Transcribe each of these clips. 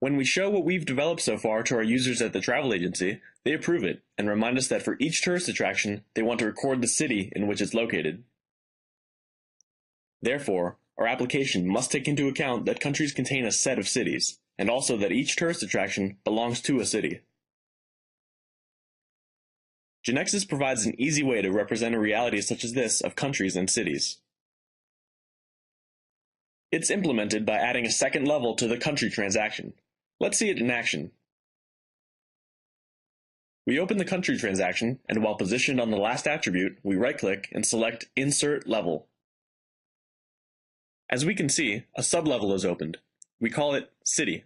When we show what we've developed so far to our users at the travel agency, they approve it and remind us that for each tourist attraction, they want to record the city in which it's located. Therefore, our application must take into account that countries contain a set of cities, and also that each tourist attraction belongs to a city. GeneXus provides an easy way to represent a reality such as this of countries and cities. It's implemented by adding a second level to the country transaction. Let's see it in action. We open the country transaction, and while positioned on the last attribute, we right-click and select Insert Level. As we can see, a sublevel is opened. We call it City.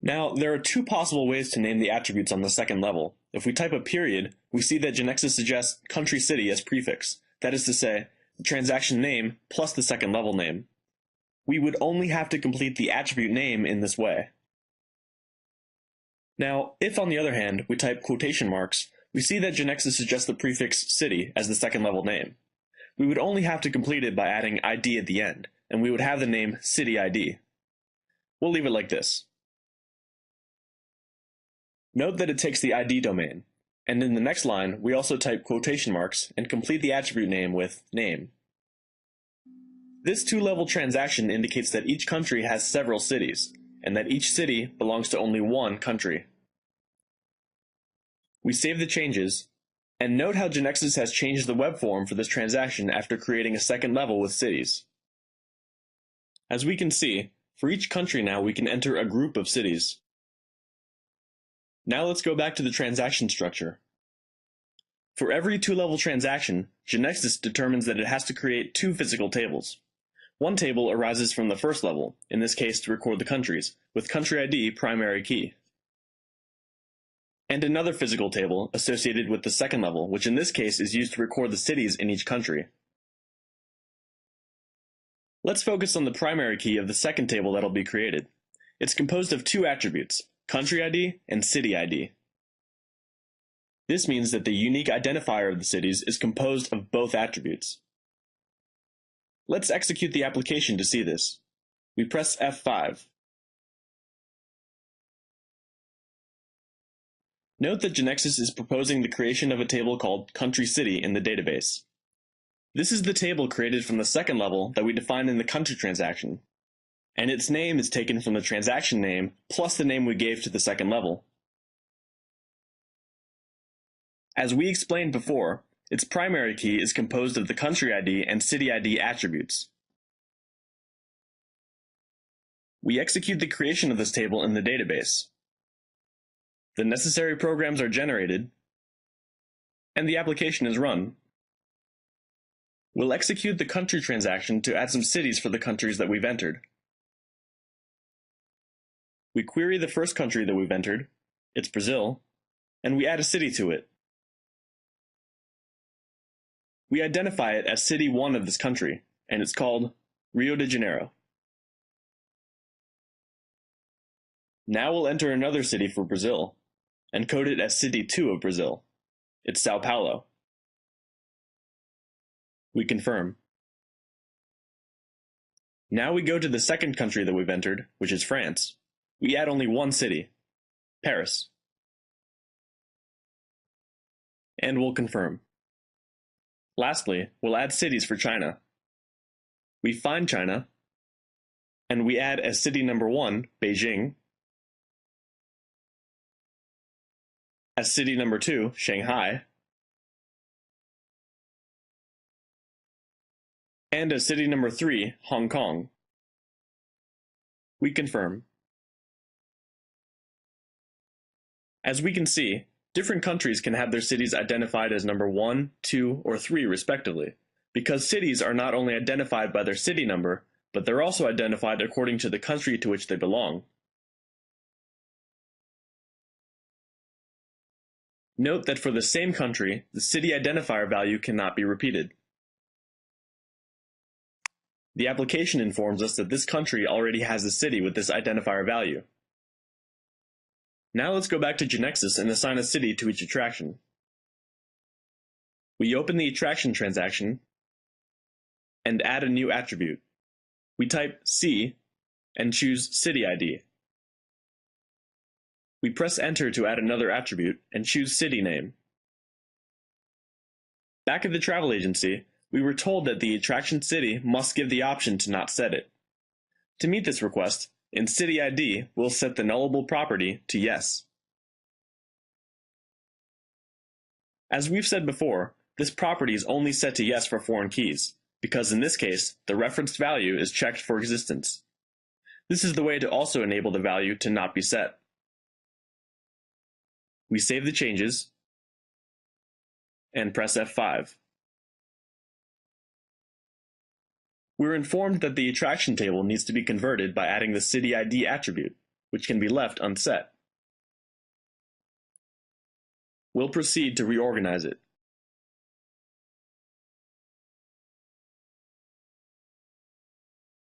Now, there are two possible ways to name the attributes on the second level. If we type a period, we see that GeneXus suggests country city as prefix. That is to say, the transaction name plus the second level name. We would only have to complete the attribute name in this way. Now, if on the other hand, we type quotation marks, we see that GeneXus suggests the prefix city as the second level name. We would only have to complete it by adding ID at the end, and we would have the name city ID. We'll leave it like this. Note that it takes the ID domain, and in the next line, we also type quotation marks and complete the attribute name with name. This two-level transaction indicates that each country has several cities, and that each city belongs to only one country. We save the changes, and note how GeneXus has changed the web form for this transaction after creating a second level with cities. As we can see, for each country now we can enter a group of cities. Now let's go back to the transaction structure. For every two-level transaction, GeneXus determines that it has to create two physical tables. One table arises from the first level, in this case to record the countries, with country ID primary key. And another physical table associated with the second level, which in this case is used to record the cities in each country. Let's focus on the primary key of the second table that'll be created. It's composed of two attributes, country ID and city ID. This means that the unique identifier of the cities is composed of both attributes. Let's execute the application to see this. We press F5. Note that GeneXus is proposing the creation of a table called country city in the database. This is the table created from the second level that we defined in the country transaction, and its name is taken from the transaction name plus the name we gave to the second level. As we explained before, its primary key is composed of the country ID and city ID attributes. We execute the creation of this table in the database. The necessary programs are generated, and the application is run. We'll execute the country transaction to add some cities for the countries that we've entered. We query the first country that we've entered, it's Brazil, and we add a city to it. We identify it as City 1 of this country, and it's called Rio de Janeiro. Now we'll enter another city for Brazil, and code it as City 2 of Brazil. It's Sao Paulo. We confirm. Now we go to the second country that we've entered, which is France. We add only one city, Paris. And we'll confirm. Lastly, we'll add cities for China. We find China, and we add as city number 1, Beijing, as city number 2, Shanghai, and as city number 3, Hong Kong. We confirm. As we can see, different countries can have their cities identified as number 1, 2, or 3 respectively, because cities are not only identified by their city number, but they're also identified according to the country to which they belong. Note that for the same country, the city identifier value cannot be repeated. The application informs us that this country already has a city with this identifier value. Now let's go back to GeneXus and assign a city to each attraction. We open the attraction transaction and add a new attribute. We type C and choose City ID. We press Enter to add another attribute and choose City Name. Back at the travel agency, we were told that the attraction city must give the option to not set it. To meet this request, in City ID, we'll set the nullable property to Yes. As we've said before, this property is only set to Yes for foreign keys, because in this case, the referenced value is checked for existence. This is the way to also enable the value to not be set. We save the changes and press F5. We're informed that the attraction table needs to be converted by adding the City ID attribute, which can be left unset. We'll proceed to reorganize it.